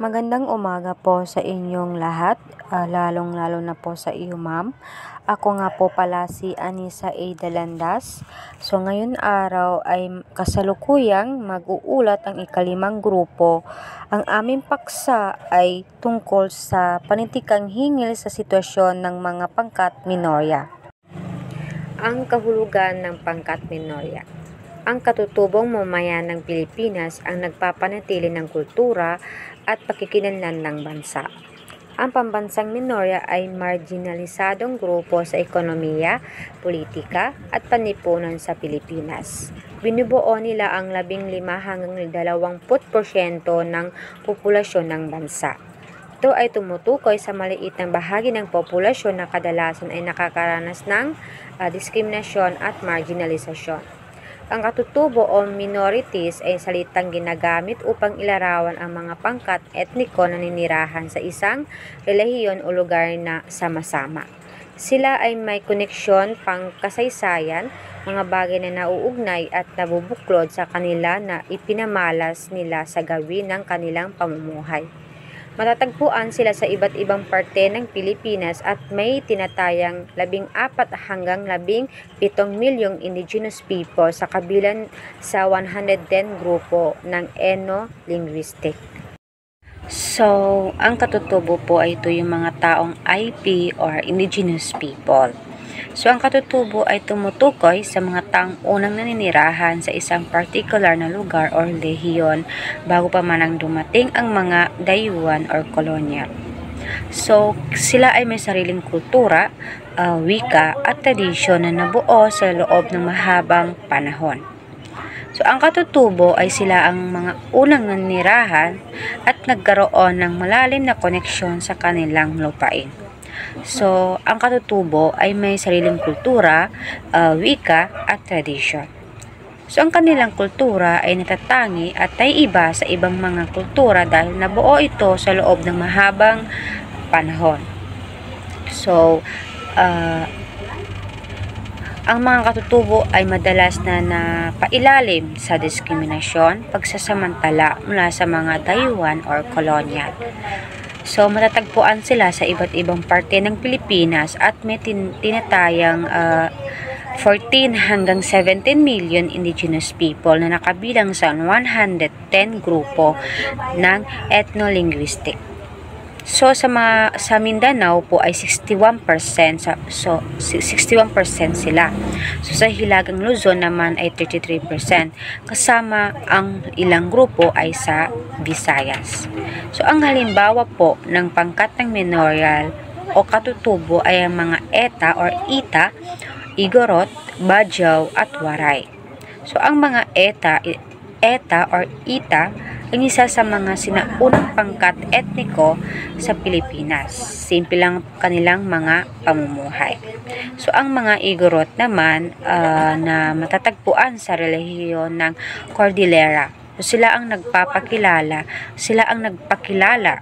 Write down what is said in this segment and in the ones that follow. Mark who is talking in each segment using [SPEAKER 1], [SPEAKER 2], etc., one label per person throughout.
[SPEAKER 1] Magandang umaga po sa inyong lahat, lalong-lalo na po sa iyo ma'am. Ako nga po pala si Anissa A. Dalandas. So ngayon araw ay kasalukuyang mag-uulat ang ikalimang grupo. Ang aming paksa ay tungkol sa panitikang hingil sa sitwasyon ng mga pangkat minorya. Ang kahulugan ng pangkat minorya. Ang katutubong mamayan ng Pilipinas ang nagpapanatili ng kultura at pakikinlanlan ng bansa. Ang pambansang minorya ay marginalisadong grupo sa ekonomiya, politika at panlipunan sa Pilipinas. Binubuo nila ang 15 hanggang 20% ng populasyon ng bansa. Ito ay tumutukoy sa maliit na bahagi ng populasyon na kadalasan ay nakakaranas ng diskriminasyon at marginalisasyon. Ang katutubo o minorities ay salitang ginagamit upang ilarawan ang mga pangkat etniko na naninirahan sa isang relihiyon o lugar na sama-sama. Sila ay may koneksyon, pangkasaysayan, mga bagay na nauugnay at nabubuklod sa kanila na ipinamalas nila sa gawin ng kanilang pamumuhay. Matatagpuan sila sa iba't ibang parte ng Pilipinas at may tinatayang 14 hanggang 17 milyong indigenous people sa kabilang sa 110 grupo ng ethno-linguistic. So, ang katutubo po ay ito yung mga taong IP or indigenous people. So, ang katutubo ay tumutukoy sa mga taong unang naninirahan sa isang particular na lugar or rehiyon bago pa man ang dumating ang mga dayuhan or kolonyal. So, sila ay may sariling kultura, wika at tradisyon na nabuo sa loob ng mahabang panahon. So, ang katutubo ay sila ang mga unang nanirahan at nagkaroon ng malalim na koneksyon sa kanilang lupain. So, ang katutubo ay may sariling kultura, wika at tradisyon. So, ang kanilang kultura ay natatangi at ay iba sa ibang mga kultura dahil nabuo ito sa loob ng mahabang panahon. So, ang mga katutubo ay madalas na napailalim sa diskriminasyon, pagsasamantala mula sa mga dayuhan or kolonyal. So, matatagpuan sila sa iba't ibang parte ng Pilipinas at may tinatayang 14 hanggang 17 million indigenous people na nakabilang sa 110 grupo ng ethno-linguistic. So, sa Mindanao po ay 61% sila. So, sa Hilagang Luzon naman ay 33%. Kasama ang ilang grupo ay sa Visayas. So, ang halimbawa po ng pangkat ng minorya o katutubo ay ang mga ETA or ITA, Igorot, Bajau at Waray. So, ang mga ETA or ITA ay isa sa mga sinaunang pangkat etniko sa Pilipinas. Simple lang kanilang mga pamumuhay. So, ang mga Igorot naman na matatagpuan sa relihiyon ng Cordillera. So, sila ang nagpakilala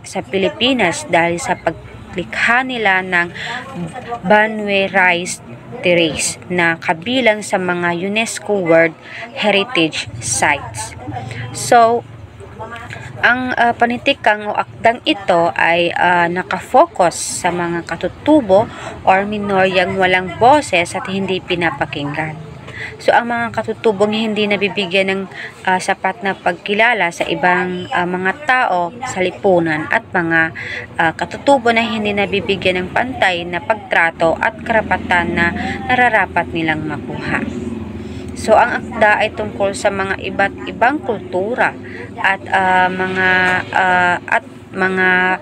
[SPEAKER 1] sa Pilipinas dahil sa paglikha nila ng Banwe Rice Terrace na kabilang sa mga UNESCO World Heritage Sites. So, ang panitikang o akdang ito ay nakafocus sa mga katutubo or minoryang walang boses at hindi pinapakinggan. So, ang mga katutubong hindi nabibigyan ng sapat na pagkilala sa ibang mga tao sa lipunan at mga katutubo na hindi nabibigyan ng pantay na pagtrato at karapatan na nararapat nilang makuha. So, ang akda ay tungkol sa mga iba't ibang kultura at mga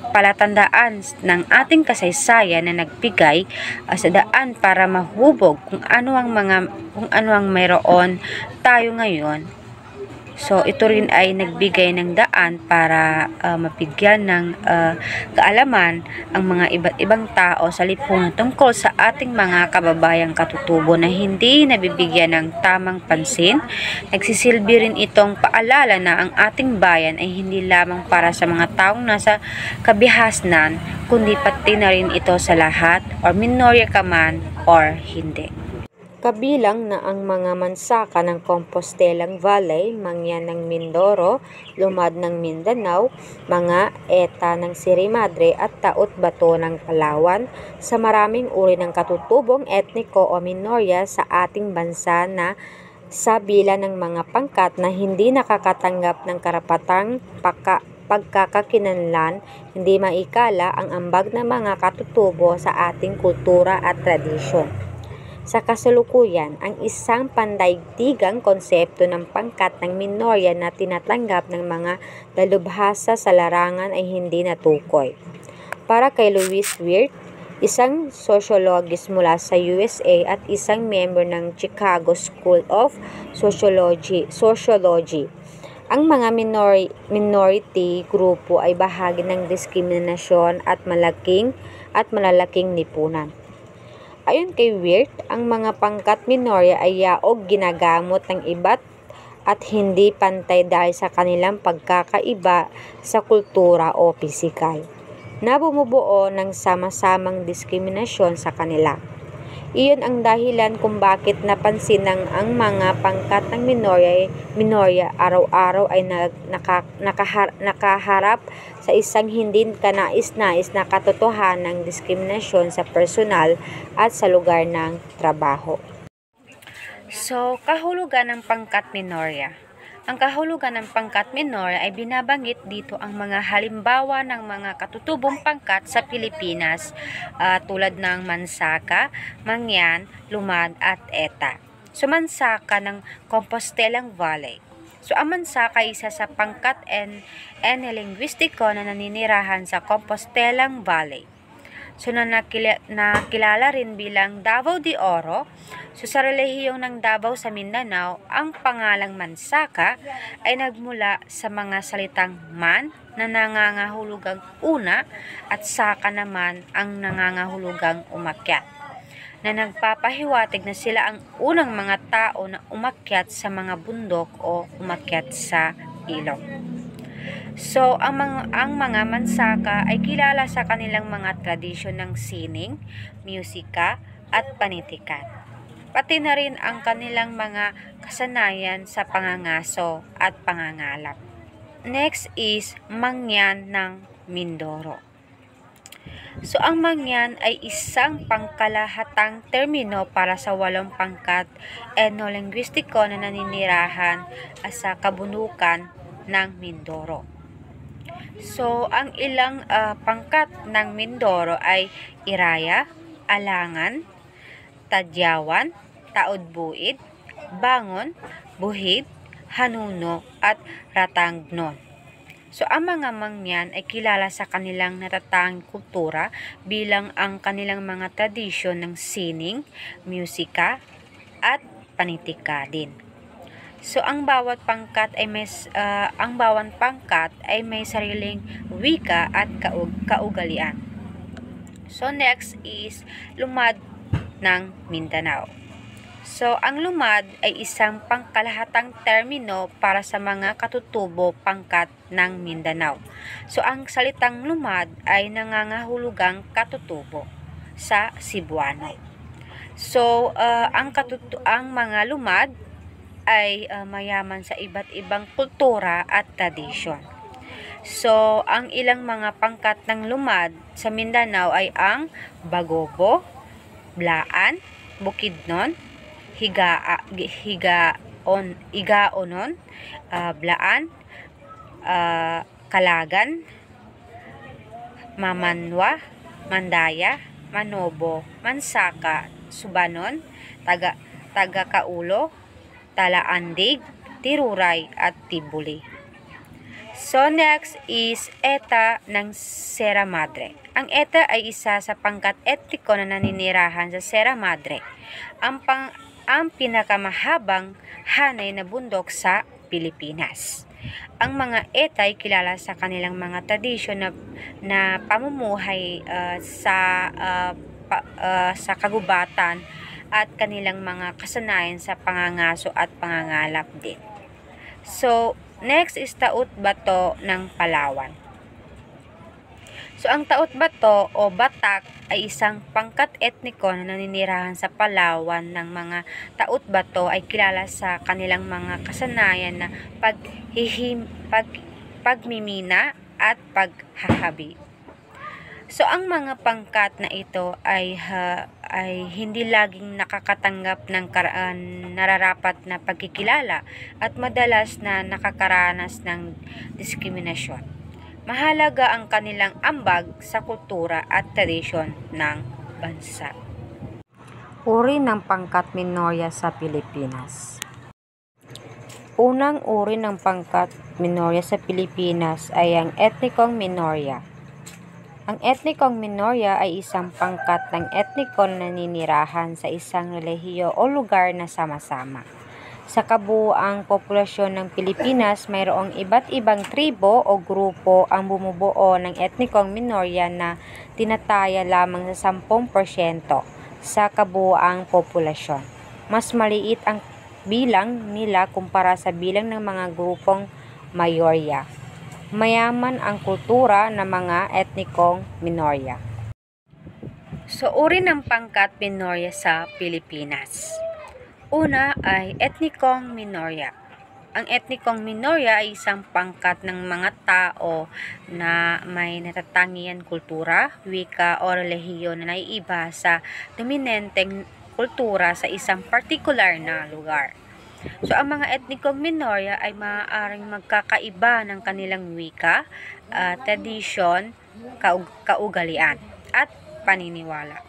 [SPEAKER 1] palatandaan ng ating kasaysayan na nagbigay sa daan para mahubog kung ano ang mayroon tayo ngayon. So, ito rin ay nagbigay ng daan para mabigyan ng kaalaman ang mga iba't ibang tao sa lipunan tungkol sa ating mga kababayang katutubo na hindi nabibigyan ng tamang pansin. Nagsisilbi rin itong paalala na ang ating bayan ay hindi lamang para sa mga taong nasa kabihasnan, kundi pati na rin ito sa lahat or minorya ka man or hindi. Kabilang na ang mga mansaka ng Compostelang Valley, mangyan ng Mindoro, lumad ng Mindanao, mga eta ng Sierra Madre at taot bato ng Palawan sa maraming uri ng katutubong etniko o minorya sa ating bansa na sa bilang ng mga pangkat na hindi nakakatanggap ng karapatang pagkakakilanlan, hindi maikala ang ambag ng mga katutubo sa ating kultura at tradisyon. Sa kasalukuyan, ang isang pandaigdigang konsepto ng pangkat ng minorya na tinatanggap ng mga dalubhasa sa larangan ay hindi natukoy. Para kay Louis Wirth, isang sociologist mula sa USA at isang member ng Chicago School of Sociology, ang mga minority grupo ay bahagi ng diskriminasyon at malalaking lipunan. Ayon kay Wirth, ang mga pangkat minorya ay yaog ginagamot ng iba't at hindi pantay dahil sa kanilang pagkakaiba sa kultura o pisikal, na bumubuo ng sama-samang diskriminasyon sa kanila. Iyon ang dahilan kung bakit napansin ng ang mga pangkat ng minorya araw-araw ay nakaharap sa isang hindi kanais-nais na katotohanan ng diskriminasyon sa personal at sa lugar ng trabaho. So, kahulugan ng pangkat minorya. Ang kahulugan ng pangkat minorya ay binabanggit dito ang mga halimbawa ng mga katutubong pangkat sa Pilipinas tulad ng mansaka, mangyan, lumad at eta. So, mansaka ng Compostelang Valley. So, ang mansaka ay isa sa pangkat linguistiko na naninirahan sa Compostelang Valley. So, nakilala rin bilang Davao de Oro. So, sa relihiyong ng Davao sa Mindanao, ang pangalang mansaka ay nagmula sa mga salitang man na nangangahulugang una at saka naman ang nangangahulugang umakyat, na nagpapahiwatig na sila ang unang mga tao na umakyat sa mga bundok o umakyat sa ilog. So, ang mga mansaka ay kilala sa kanilang mga tradisyon ng sining, musika, at panitikan. Pati na rin ang kanilang mga kasanayan sa pangangaso at pangangalap. Next is mangyan ng Mindoro. So, ang mangyan ay isang pangkalahatang termino para sa 8 pangkat etnolinguistiko na naninirahan sa kabundukan ng Mindoro. So, ang ilang pangkat ng Mindoro ay Iraya, Alangan, Tadyawan, Taod-Buid, Bangon, Buhid, Hanuno, at Ratangnon. So, ang mga mangyan ay kilala sa kanilang natatanging kultura bilang ang kanilang mga tradisyon ng sining, musika, at panitika din. So, ang bawat pangkat ay may sariling wika at kaugalian. So, next is lumad ng Mindanao. So, ang lumad ay isang pangkalahatang termino para sa mga katutubo pangkat ng Mindanao. So, ang salitang lumad ay nangangahulugang katutubo sa Cebuano. So, ang mga lumad ay mayaman sa iba't ibang kultura at tradisyon. So, ang ilang mga pangkat ng lumad sa Mindanao ay ang Bagobo, Blaan, Bukidnon, Igaonon, Blaan, Kalagan, Mamanwa, Mandaya, Manobo, Mansaka, Subanon, Tagakaulo, Talaandig, Tiruray at Tibuli. So, next is eta ng Sierra Madre. Ang eta ay isa sa pangkat etniko na naninirahan sa Sierra Madre, ang pinakamahabang hanay na bundok sa Pilipinas. Ang mga eta ay kilala sa kanilang mga tradisyon na pamumuhay sa kagubatan at kanilang mga kasanayan sa pangangaso at pangangalap din. So, next is Taot Bato ng Palawan. So, ang Taot Bato o Batak ay isang pangkat etniko na naninirahan sa Palawan. Ng mga Taot Bato ay kilala sa kanilang mga kasanayan na pagmimina at paghahabi. So, ang mga pangkat na ito ay hindi laging nakakatanggap ng nararapat na pagkikilala at madalas na nakakaranas ng diskriminasyon. Mahalaga ang kanilang ambag sa kultura at tradisyon ng bansa. Uri ng pangkat minorya sa Pilipinas. Unang uri ng pangkat minorya sa Pilipinas ay ang etnikong minorya. Ang etnikong minorya ay isang pangkat ng etniko na naninirahan sa isang relihiyo o lugar na sama-sama. Sa kabuuang populasyon ng Pilipinas, mayroong iba't ibang tribo o grupo ang bumubuo ng etnikong minorya na tinataya lamang sa 10% sa kabuuang populasyon. Mas maliit ang bilang nila kumpara sa bilang ng mga grupong mayorya. Mayaman ang kultura ng mga etnikong minorya. So, uri ng pangkat minorya sa Pilipinas. Una ay etnikong minorya. Ang etnikong minorya ay isang pangkat ng mga tao na may natatangian kultura, wika o relihiyon na naiiba sa dominanteng kultura sa isang partikular na lugar. So, ang mga etnikong minorya ay maaaring magkakaiba ng kanilang wika, tradisyon, kaugalian, at paniniwala.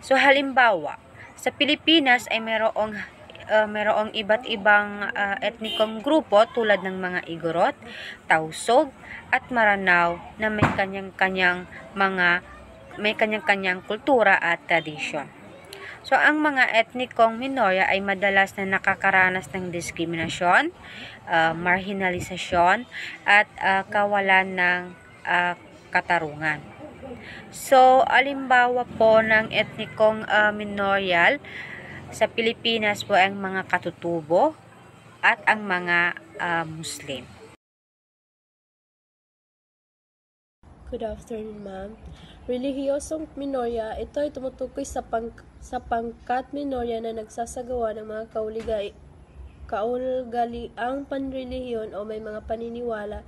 [SPEAKER 1] So, halimbawa, sa Pilipinas ay mayroong iba't ibang etnikong grupo tulad ng mga Igorot, Tausug at Maranao na may kanyang-kanyang kultura at tradisyon. So, ang mga etnikong minorya ay madalas na nakakaranas ng diskriminasyon, marginalisasyon at kawalan ng katarungan. So, alimbawa po ng etnikong minorya sa Pilipinas po ang mga Katutubo at ang mga Muslim.
[SPEAKER 2] Good afternoon, ma'am. Relihiyosong minorya, ito ay tumutukoy sa pangkat minorya na nagsasagawa ng mga kaugaliang panrelihiyon o may mga paniniwala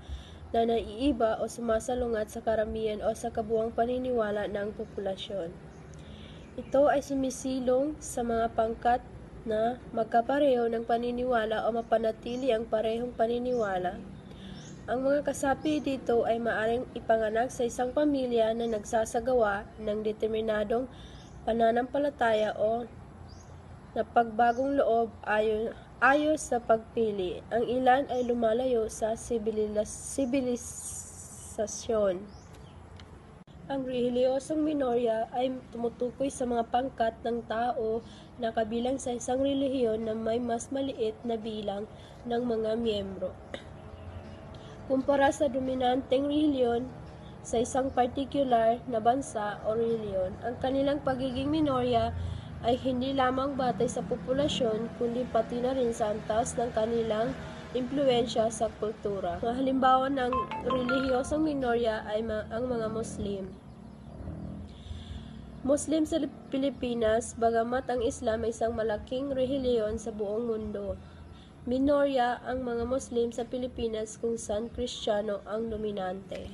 [SPEAKER 2] na naiiba o sumasalungat sa karamihan o sa kabuuang paniniwala ng populasyon. Ito ay sumisilong sa mga pangkat na magkapareho ng paniniwala o mapanatili ang parehong paniniwala. Ang mga kasapi dito ay maaaring ipanganak sa isang pamilya na nagsasagawa ng determinadong pananampalataya o na pagbagong loob ayos sa pagpili. Ang ilan ay lumalayo sa sibilisasyon. Ang relihiyosong minorya ay tumutukoy sa mga pangkat ng tao na kabilang sa isang relihiyon na may mas maliit na bilang ng mga miyembro kumpara sa dominanteng relihiyon sa isang partikular na bansa o relihiyon. Ang kanilang pagiging minorya ay hindi lamang batay sa populasyon, kundi pati na rin sa antas ng kanilang impluwensya sa kultura. Mga halimbawa ng relihiyosong minorya ay ang mga Muslim. Muslim sa Pilipinas, bagamat ang Islam ay isang malaking relihiyon sa buong mundo. Minorya ang mga Muslim sa Pilipinas kung saan Kristiyano ang dominante.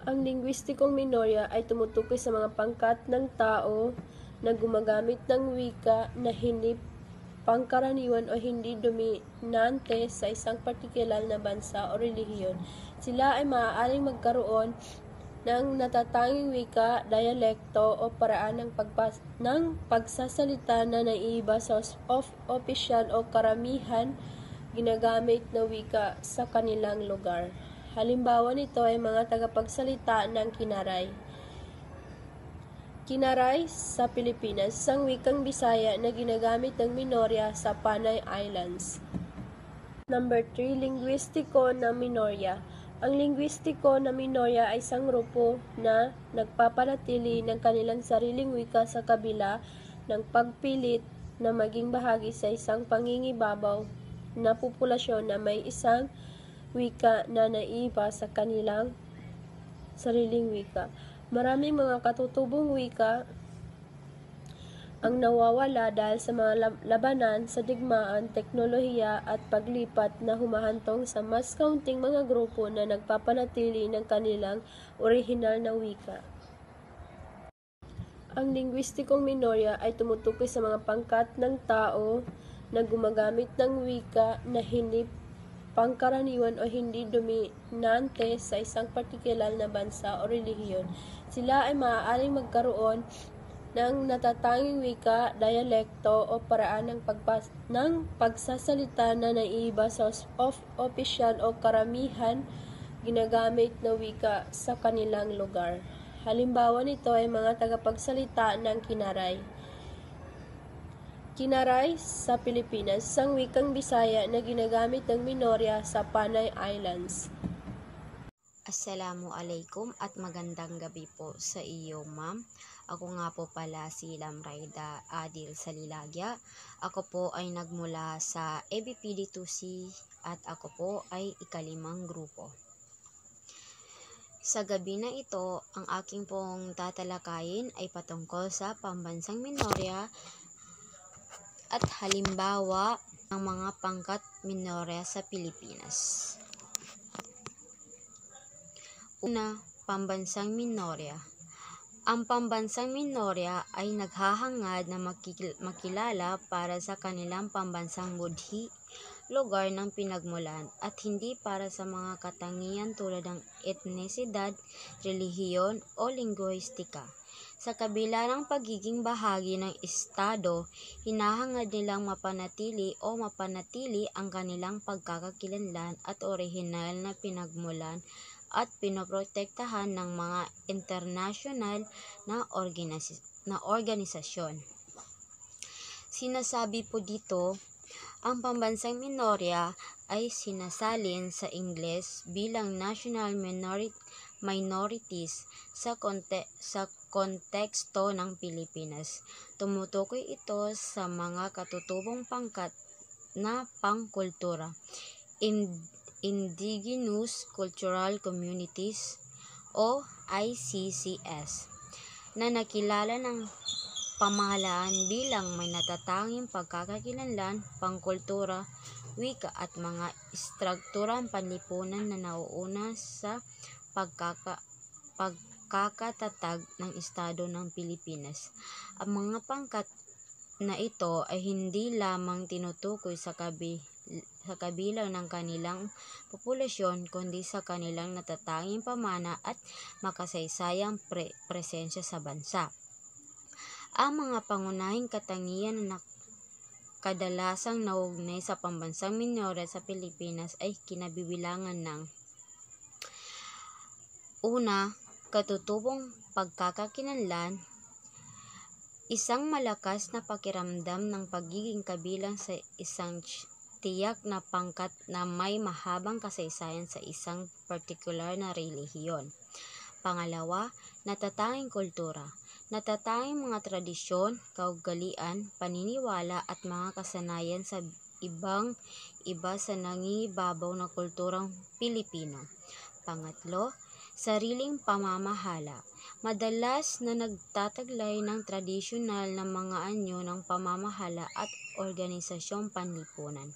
[SPEAKER 2] Ang lingwistikong minorya ay tumutukoy sa mga pangkat ng tao na gumagamit ng wika na hindi pangkaraniwan o hindi dominante sa isang partikular na bansa o relihiyon. Sila ay maaaring magkaroon ng natatanging wika, dialekto o paraan ng pagsasalita na naiiba sa opisyal o karamihan ginagamit na wika sa kanilang lugar. Halimbawa nito ay mga tagapagsalita ng Kinaray. Kinaray sa Pilipinas, isang wikang Bisaya na ginagamit ng minorya sa Panay Islands. Number 3, lingwistiko na minorya. Ang lingwistiko na minorya ay isang grupo na nagpapanatili ng kanilang sariling wika sa kabila ng pagpilit na maging bahagi sa isang pangingibabaw na populasyon na may isang wika na naiba sa kanilang sariling wika. Maraming mga katutubong wika ang nawawala dahil sa mga labanan sa digmaan, teknolohiya at paglipat na humahantong sa mas kaunting mga grupo na nagpapanatili ng kanilang orihinal na wika. Ang lingwistikong minorya ay tumutukoy sa mga pangkat ng tao na gumagamit ng wika na hindi pangkaraniwan o hindi dominante sa isang partikular na bansa o relihiyon. Sila ay maaaring magkaroon ng natatanging wika, dialekto o paraan ng pagsasalita na naiiba sa opisyal o karamihan ginagamit na wika sa kanilang lugar. Halimbawa nito ay mga tagapagsalita ng Kinaray. Kinaray sa Pilipinas, isang wikang Bisaya na ginagamit ng minorya sa Panay Islands.
[SPEAKER 3] Assalamualaikum at magandang gabi po sa iyo, ma'am. Ako nga po pala si Lamrayda Adil Salilagya. Ako po ay nagmula sa ABPD2C at ako po ay ika-5 grupo. Sa gabi na ito, ang aking pong tatalakayin ay patungkol sa pambansang minorya at halimbawa ng mga pangkat minorya sa Pilipinas. Una, pambansang minorya. Ang pambansang minorya ay naghahangad na makilala para sa kanilang pambansang budhi, lugar ng pinagmulan, at hindi para sa mga katangian tulad ng etnisidad, relihiyon o lingwistika. Sa kabila ng pagiging bahagi ng estado, hinahangad nilang mapanatili ang kanilang pagkakakilanlan at orihinal na pinagmulan at pinoprotektahan ng mga internasyonal na organisasyon. Sinasabi po dito, ang pambansang minorya ay sinasalin sa Ingles bilang national minorities sa konteksto ng Pilipinas. Tumutukoy ito sa mga katutubong pangkat na pangkultura, Indigenous Cultural Communities o ICCS, na nakilala ng pamahalaan bilang may natatanging pagkakakilanlan, pangkultura, wika at mga istrukturang panlipunan na nauuna sa pagkakatatag ng Estado ng Pilipinas. Ang mga pangkat na ito ay hindi lamang tinutukoy sa kabilang ng kanilang populasyon kundi sa kanilang natatanging pamana at makasaysayang presensya sa bansa. Ang mga pangunahing katangian na kadalasang nauugnay sa pambansang minorya sa Pilipinas ay kinabibilangan ng: una, katutubong pagkakakilanlan, isang malakas na pakiramdam ng pagiging kabilang sa isang tiyak na pangkat na may mahabang kasaysayan sa isang partikular na relihiyon. Pangalawa, natatanging kultura, natatanging mga tradisyon, kaugalian, paniniwala at mga kasanayan sa iba sa nangingibabaw na kulturang Pilipino. Pangatlo, sariling pamamahala, madalas na nagtataglay ng tradisyonal na mga anyo ng pamamahala at organisasyong panlipunan.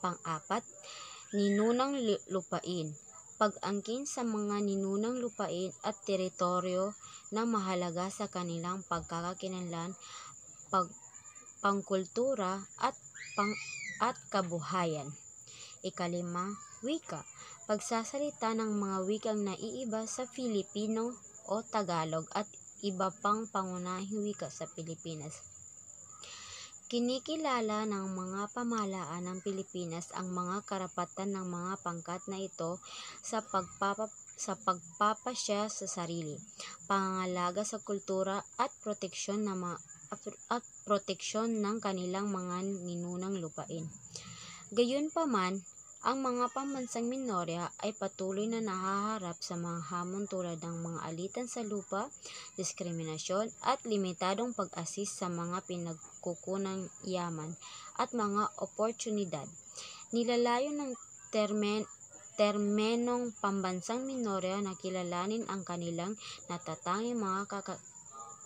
[SPEAKER 3] Pang-apat, ninunang lupain, pag-angkin sa mga ninunang lupain at teritoryo na mahalaga sa kanilang pagkakakilanlan, pangkultura at kabuhayan. Ikalima, wika, pagsasalita ng mga wikang naiiba sa Filipino o Tagalog at iba pang pangunahing wika sa Pilipinas. Kinikilala ng mga pamahalaan ng Pilipinas ang mga karapatan ng mga pangkat na ito sa pagpapasya sa sarili, pangangalaga sa kultura at proteksyon ng kanilang mga ninunang lupain. Gayunpaman, ang mga pambansang minorya ay patuloy na nahaharap sa mga hamon tulad ng mga alitan sa lupa, diskriminasyon at limitadong pag-assist sa mga pinagkukunang yaman at mga oportunidad. Nilalayo ng termenong pambansang Minorya na kilalanin ang kanilang natatanging mga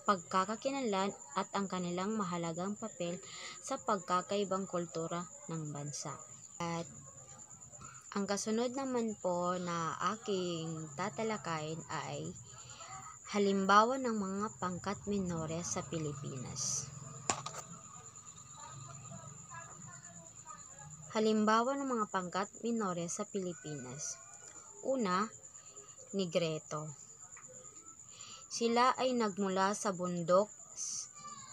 [SPEAKER 3] pagkakakilanlan at ang kanilang mahalagang papel sa pagkakaibang kultura ng bansa. At ang kasunod naman po na aking tatalakayin ay halimbawa ng mga pangkat minorya sa Pilipinas. Halimbawa ng mga pangkat minorya sa Pilipinas. Una, Negreto. Sila ay nagmula sa bundok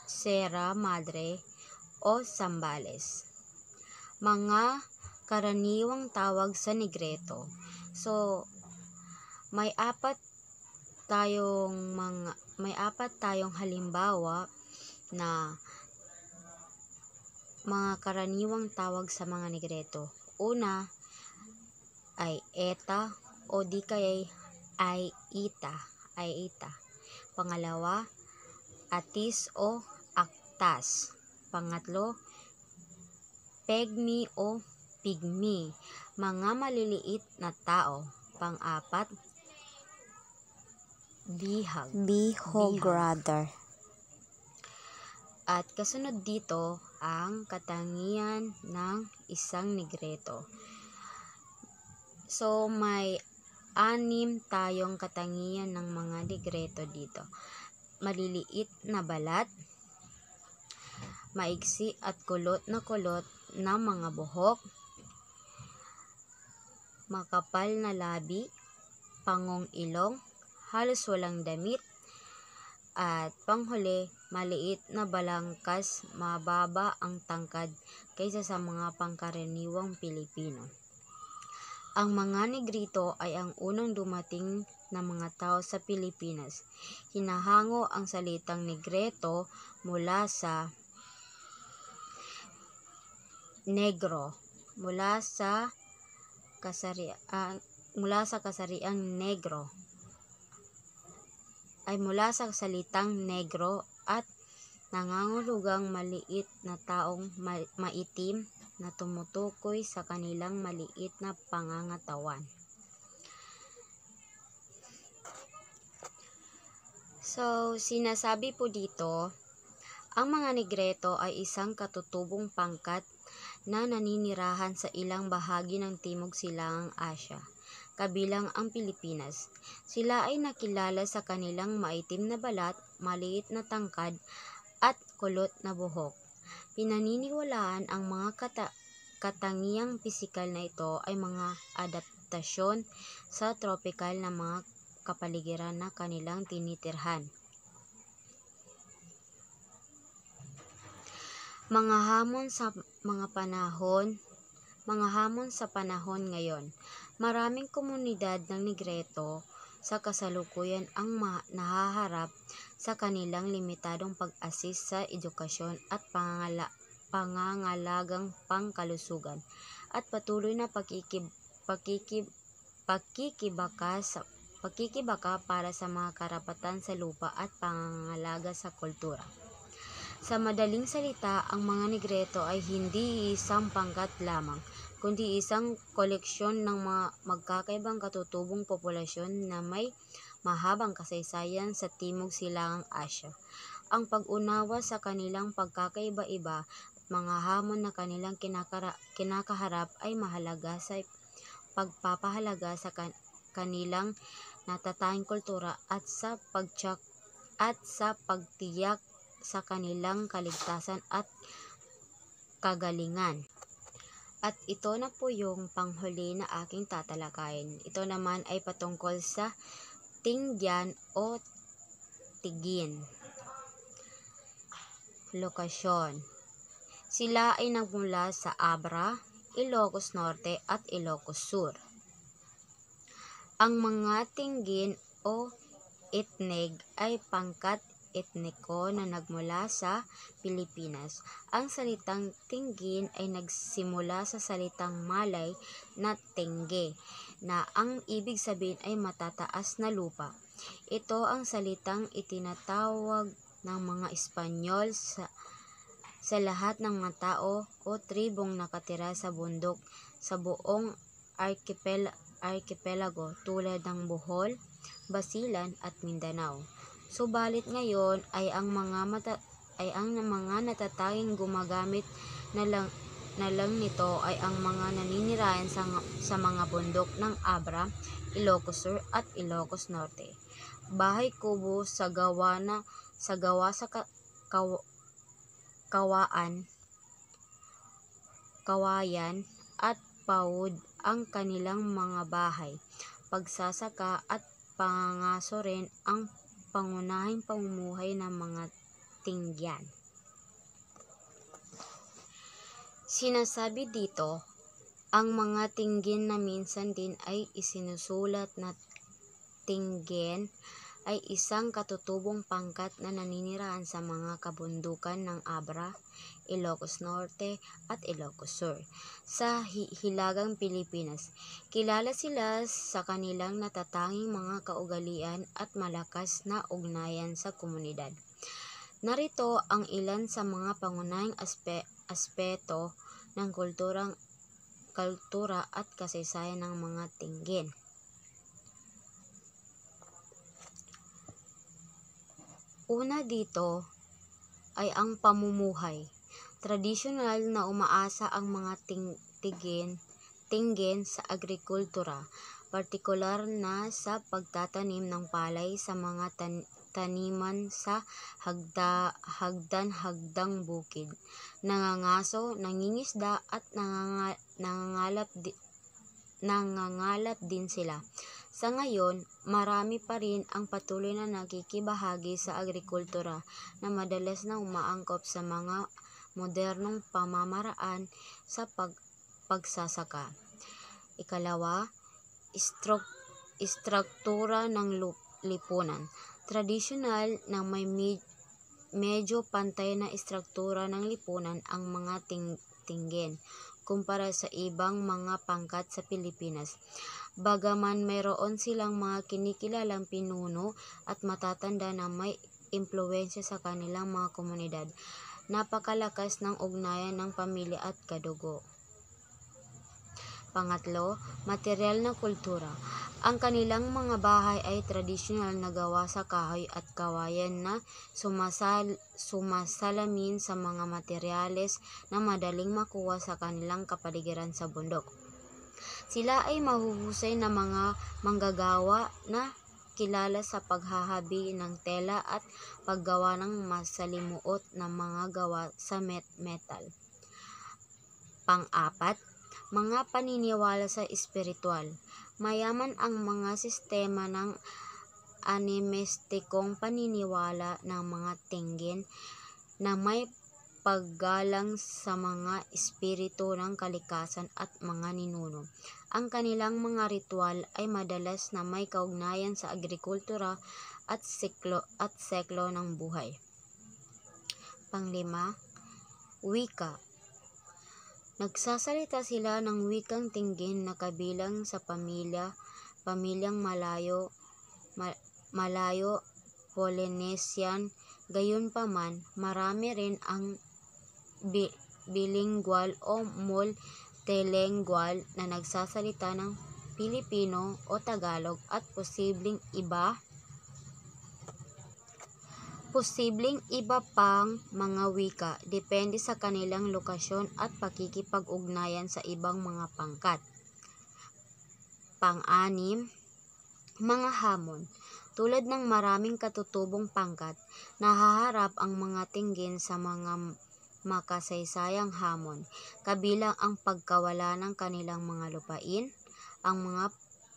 [SPEAKER 3] Sierra Madre o Zambales. Mga karaniwang tawag sa Negreto. So, may apat tayong halimbawa na mga karaniwang tawag sa mga Negreto. Una ay Eta o di kaya ay Ita. Pangalawa, Atis o Aktas. Pangatlo, Pegmi o Pigmi, mga maliliit na tao. Pang-apat,
[SPEAKER 1] Bihogrother.
[SPEAKER 3] At kasunod dito ang katangian ng isang Negreto. So may 6 tayong katangian ng mga Negreto dito. Maliliit na balat, maigsi at kulot na mga buhok, makapal na labi, pangong ilong, halos walang damit, at panghuli, maliit na balangkas, mababa ang tangkad kaysa sa mga pangkaraniwang Pilipino. Ang mga Negrito ay ang unang dumating na mga tao sa Pilipinas. Hinahango ang salitang Negreto mula sa negro, mula sa kasariang negro, ay mula sa salitang negro at nangangahulugang maliit na taong maitim na tumutukoy sa kanilang maliit na pangangatawan. So, sinasabi po dito, ang mga Negreto ay isang katutubong pangkat na naninirahan sa ilang bahagi ng Timog Silangang Asya, kabilang ang Pilipinas. Sila ay nakilala sa kanilang maitim na balat, maliit na tangkad, at kulot na buhok. Pinaniniwalaan ang mga katangiang pisikal na ito ay mga adaptasyon sa tropikal na mga kapaligiran na kanilang tinitirhan. Mga hamon sa panahon ngayon. Maraming komunidad ng Negreto sa kasalukuyan ang nahaharap sa kanilang limitadong pag-assist sa edukasyon at pangangalagang pangkalusugan at patuloy na pakikibaka para sa mga karapatan sa lupa at pangangalaga sa kultura. Sa madaling salita, ang mga Negreto ay hindi isang pangkat lamang, kundi isang koleksyon ng mga magkakaibang katutubong populasyon na may mahabang kasaysayan sa Timog Silangang Asya. Ang pag-unawa sa kanilang pagkakaiba-iba at mga hamon na kanilang kinakaharap ay mahalaga sa pagpapahalaga sa kanilang natatanging kultura at sa pagtiyak sa kanilang kaligtasan at kagalingan. At ito na po yung panghuli na aking tatalakayin. Ito naman ay patungkol sa Tingyan o Tigin. Lokasyon. Sila ay nagmula sa Abra, Ilocos Norte at Ilocos Sur. Ang mga Tingin o Itneg ay pangkat etniko na nagmula sa Pilipinas. Ang salitang Tingin ay nagsimula sa salitang Malay na Tengge, na ang ibig sabihin ay matataas na lupa. Ito ang salitang itinatawag ng mga Espanyol sa lahat ng mga tao o tribong nakatira sa bundok sa buong archipelago tulad ng Bohol, Basilan at Mindanao. Subalit ngayon ay ang mga natatanging gumagamit na lang nito ay ang mga naninirahan sa mga bundok ng Abra, Ilocos Sur at Ilocos Norte. Bahay kubo sa gawa sa kawayan at paud ang kanilang mga bahay. Pagsasaka at pangangaso rin ang pangunahing pamumuhay ng mga Tingyan. Sinasabi dito, ang mga Tinggen na minsan din ay isinusulat na Tinggen ay isang katutubong pangkat na naninirahan sa mga kabundukan ng Abra, Ilocos Norte at Ilocos Sur sa Hilagang Pilipinas. Kilala sila sa kanilang natatanging mga kaugalian at malakas na ugnayan sa komunidad. Narito ang ilan sa mga pangunahing aspeto ng kultura at kasaysayan ng mga Tinggen. Una dito ay ang pamumuhay. Tradisyonal na umaasa ang mga Tinggen sa agrikultura, partikular na sa pagtatanim ng palay sa mga taniman sa hagdan-hagdang bukid, nangangaso, nangingisda at nangangalap din sila. Sa ngayon, marami pa rin ang patuloy na nakikibahagi sa agrikultura na madalas na umaangkop sa mga modernong pamamaraan sa pagsasaka. Ikalawa, istruktura ng lipunan. Tradisyonal na may medyo pantay na istruktura ng lipunan ang mga Tinggen kumpara sa ibang mga pangkat sa Pilipinas. Bagaman mayroon silang mga kinikilalang pinuno at matatanda na may impluwensya sa kanilang mga komunidad, napakalakas ng ugnayan ng pamilya at kadugo. Pangatlo, material na kultura. Ang kanilang mga bahay ay tradisyonal na gawa sa kahoy at kawayan na sumasalamin sa mga materyales na madaling makuha sa kanilang kapaligiran sa bundok. Sila ay mahuhusay na mga manggagawa na kilala sa paghahabi ng tela at paggawa ng masalimuot na mga gawa sa metal. Pang-apat, mga paniniwala sa espiritual. Mayaman ang mga sistema ng animistikong paniniwala ng mga Tinggen na may paggalang sa mga espiritu ng kalikasan at mga ninuno. Ang kanilang mga ritual ay madalas na may kaugnayan sa agrikultura at seklo ng buhay. Panglima, wika. Nagsasalita sila ng wikang Tinggen na kabilang sa pamilyang Malayo Polynesian. Gayunpaman, marami rin ang bilingual o multilingual na nagsasalita ng Pilipino o Tagalog at posibleng iba pang mga wika, depende sa kanilang lokasyon at pakikipag-ugnayan sa ibang mga pangkat. Pang-anim, mga hamon. Tulad ng maraming katutubong pangkat, nahaharap ang mga Tinggen sa mga makasaysayang hamon, kabilang ang pagkawala ng kanilang mga lupain, ang mga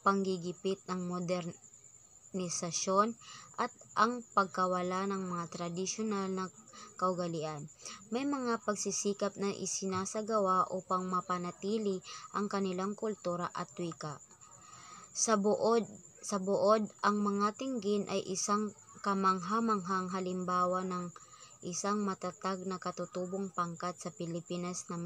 [SPEAKER 3] panggigipit ng modernisasyon, at ang pagkawala ng mga tradisyonal na kaugalian. May mga pagsisikap na isinasagawa upang mapanatili ang kanilang kultura at wika. Sa buod, ang mga Tinggen ay isang kamangha-manghang halimbawa ng isang matatag na katutubong pangkat sa Pilipinas na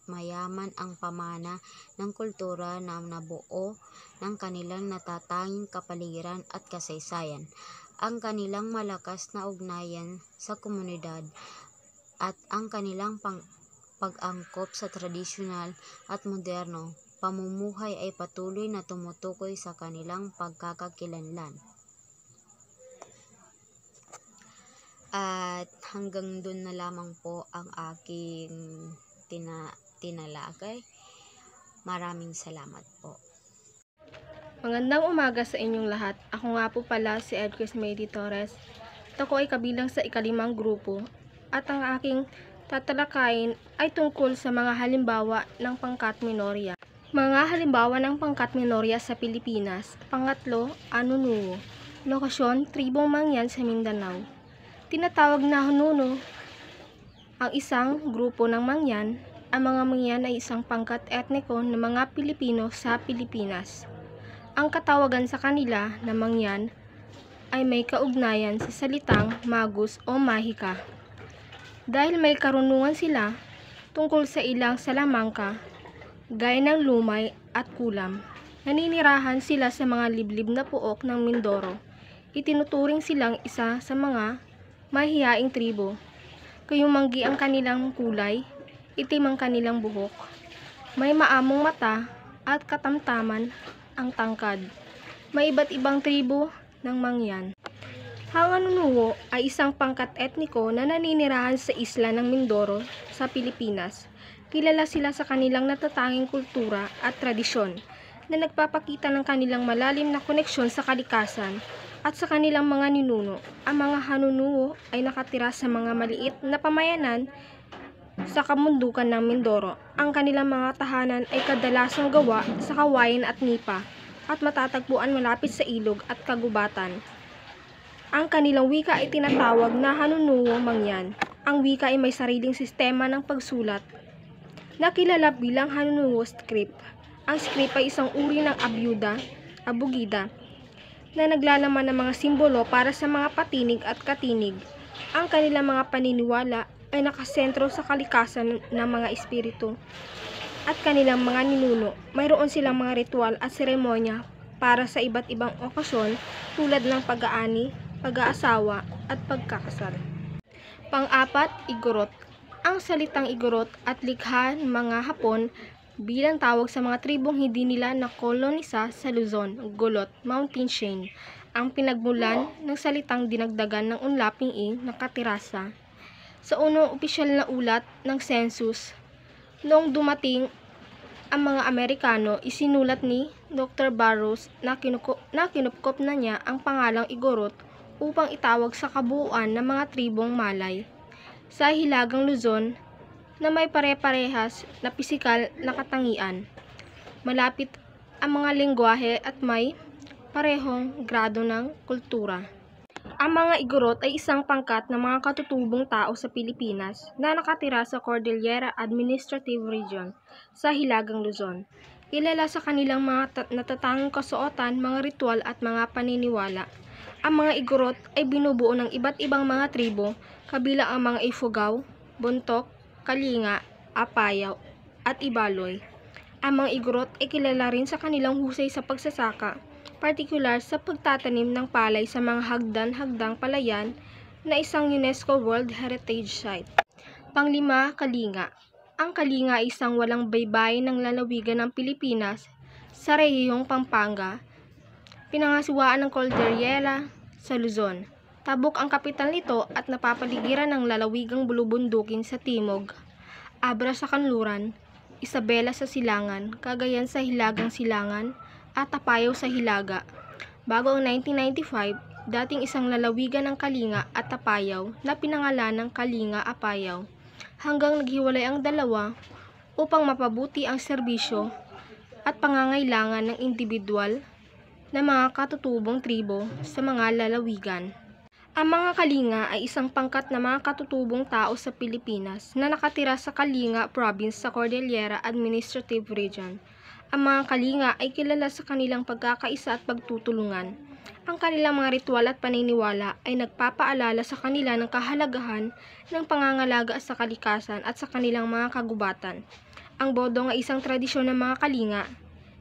[SPEAKER 3] mayaman ang pamana ng kultura na nabuo ng kanilang natatanging kapaligiran at kasaysayan, ang kanilang malakas na ugnayan sa komunidad, at ang kanilang pag-angkop sa tradisyonal at moderno pamumuhay ay patuloy na tumutukoy sa kanilang pagkakakilanlan. At hanggang dun na lamang po ang aking tinalakay. Maraming salamat po.
[SPEAKER 2] Magandang umaga sa inyong lahat. Ako nga po pala si Edquis Maydi Torres. At ako ay kabilang sa ika-5 grupo. At ang aking tatalakayin ay tungkol sa mga halimbawa ng pangkat minorya. Mga halimbawa ng pangkat minorya sa Pilipinas. Pangatlo, Hanunuo. Lokasyon, tribong Mangyan sa Mindanao. Tinatawag na Hanuno ang isang grupo ng Mangyan. Ang mga Mangyan ay isang pangkat etniko ng mga Pilipino sa Pilipinas. Ang katawagan sa kanila na Mangyan ay may kaugnayan sa salitang Magus o Mahika. Dahil may karunungan sila tungkol sa ilang salamangka, gaya ng lumay at kulam. Naninirahan sila sa mga liblib na puok ng Mindoro. Itinuturing silang isa sa mga mahiyaing tribo. Kayumanggi ang kanilang kulay, itim ang kanilang buhok, may maamong mata at katamtaman ang tangkad. May iba't ibang tribo ng Mangyan. Ang Hanunuo ay isang pangkat etniko na naninirahan sa isla ng Mindoro sa Pilipinas. Kilala sila sa kanilang natatanging kultura at tradisyon na nagpapakita ng kanilang malalim na koneksyon sa kalikasan at sa kanilang mga ninuno. Ang mga Hanunuo ay nakatira sa mga maliit na pamayanan sa kamundukan ng Mindoro. Ang kanilang mga tahanan ay kadalasang gawa sa kawayan at nipa at matatagpuan malapit sa ilog at kagubatan. Ang kanilang wika ay tinatawag na Hanunuo Mangyan. Ang wika ay may sariling sistema ng pagsulat na kilala bilang Hanunuo script. Ang script ay isang uri ng abugida na naglalaman ng mga simbolo para sa mga patinig at katinig. Ang kanilang mga paniniwala ay nakasentro sa kalikasan ng mga espiritu at kanilang mga ninuno. Mayroon silang mga ritual at seremonya para sa iba't ibang okasyon tulad ng pag-aani, pag-aasawa at pagkakasal. Pang-apat, Igorot. Ang salitang Igorot at likha ng mga Hapon bilang tawag sa mga tribong hindi nila nakolonisa sa Luzon, Golot, Mountain Chain. Ang pinagmulan ng salitang dinagdagan ng unlaping nakatirasa. Sa unang opisyal na ulat ng census, noong dumating ang mga Amerikano, isinulat ni Dr. Barrows na kinupkop na niya ang pangalang Igorot upang itawag sa kabuuan ng mga tribong Malay sa Hilagang Luzon na may pare-parehas na pisikal na katangian. Malapit ang mga lengguwahe at may parehong grado ng kultura. Ang mga Igorot ay isang pangkat ng mga katutubong tao sa Pilipinas na nakatira sa Cordillera Administrative Region sa Hilagang Luzon. Kilala sa kanilang mga natatanging kasuotan, mga ritual at mga paniniwala. Ang mga Igorot ay binubuo ng iba't ibang mga tribo, kabilang ang mga Ifugao, Bontok, Kalinga, Apayaw, at Ibaloy. Ang mga Igorot ay kilala rin sa kanilang husay sa pagsasaka, partikular sa pagtatanim ng palay sa mga hagdan-hagdang palayan na isang UNESCO World Heritage Site. Panglima, Kalinga. Ang Kalinga ay isang walang baybayin ng lalawigan ng Pilipinas sa rehiyong Pampanga, pinangasiwaan ng Cordillera sa Luzon. Tabuk ang kapital nito at napapaligiran ng lalawigang bulubundukin sa timog, Abra sa kanluran, Isabela sa silangan, Cagayan sa Hilagang Silangan, at Apayaw sa Hilaga. Bago ang 1995, dating isang lalawigan ng Kalinga at Apayaw na pinangalan ng Kalinga Apayaw, hanggang naghiwalay ang dalawa upang mapabuti ang serbisyo at pangangailangan ng individual na mga katutubong tribo sa mga lalawigan. Ang mga Kalinga ay isang pangkat na mga katutubong tao sa Pilipinas na nakatira sa Kalinga Province sa Cordillera Administrative Region. Ang mga Kalinga ay kilala sa kanilang pagkakaisa at pagtutulungan. Ang kanilang mga ritual at paniniwala ay nagpapaalala sa kanila ng kahalagahan ng pangangalaga sa kalikasan at sa kanilang mga kagubatan. Ang bodong ay isang tradisyon ng mga Kalinga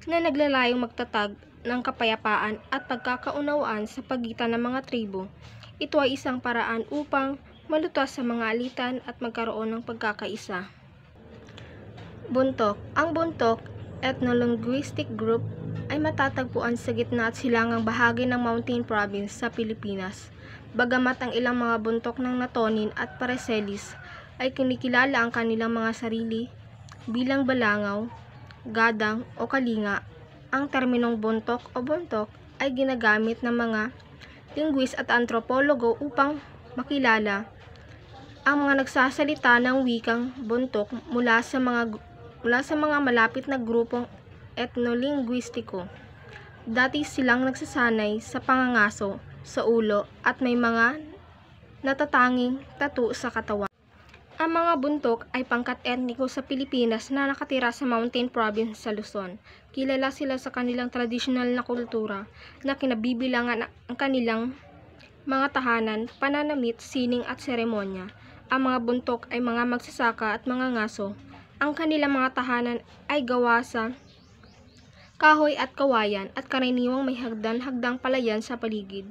[SPEAKER 2] na naglalayong magtatag ng kapayapaan at pagkakaunawaan sa pagitan ng mga tribo. Ito ay isang paraan upang malutas sa mga alitan at magkaroon ng pagkakaisa. Buntok. Ang buntok
[SPEAKER 4] ethno-linguistic group ay matatagpuan sa gitna at silangang bahagi ng Mountain Province sa Pilipinas. Bagamat ang ilang mga buntok ng Natonin at Paracelis ay kinikilala ang kanilang mga sarili bilang Balangaw, Gadang o Kalinga, ang terminong buntok o buntok ay ginagamit ng mga linguist at antropologo upang makilala ang mga nagsasalita ng wikang buntok mula sa mga malapit na grupong etnolinguistiko. Dati silang nagsasanay sa pangangaso sa ulo at may mga natatanging tattoo sa katawan. Ang mga buntok ay pangkat etniko sa Pilipinas na nakatira sa Mountain Province sa Luzon. Kilala sila sa kanilang tradisyonal na kultura na kinabibilangan ang kanilang mga tahanan, pananamit, sining at seremonya. Ang mga buntok ay mga magsasaka at mga ngaso. Ang kanilang mga tahanan ay gawa sa kahoy at kawayan at karaniwang may hagdan-hagdang palayan sa paligid.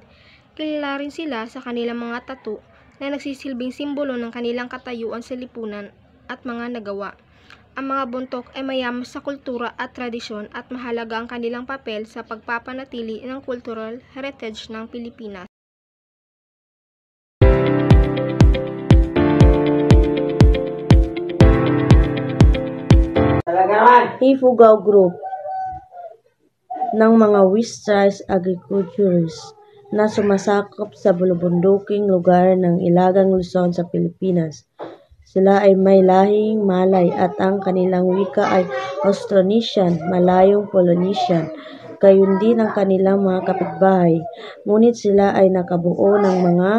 [SPEAKER 4] Kilala rin sila sa kanilang mga tattoo na nagsisilbing simbolo ng kanilang katayuan sa lipunan at mga nagawa. Ang mga buntok ay mayaman sa kultura at tradisyon at mahalaga ang kanilang papel sa pagpapanatili ng cultural heritage ng Pilipinas.
[SPEAKER 5] Ifugao Group ng mga Western agriculturists na sumasakop sa bulubunduking lugar ng Ilagang Luzon sa Pilipinas. Sila ay may lahing Malay at ang kanilang wika ay Austronesian, Malayong Polynesian, gayon din ang kanilang mga kapitbahay. Ngunit sila ay nakabuo ng mga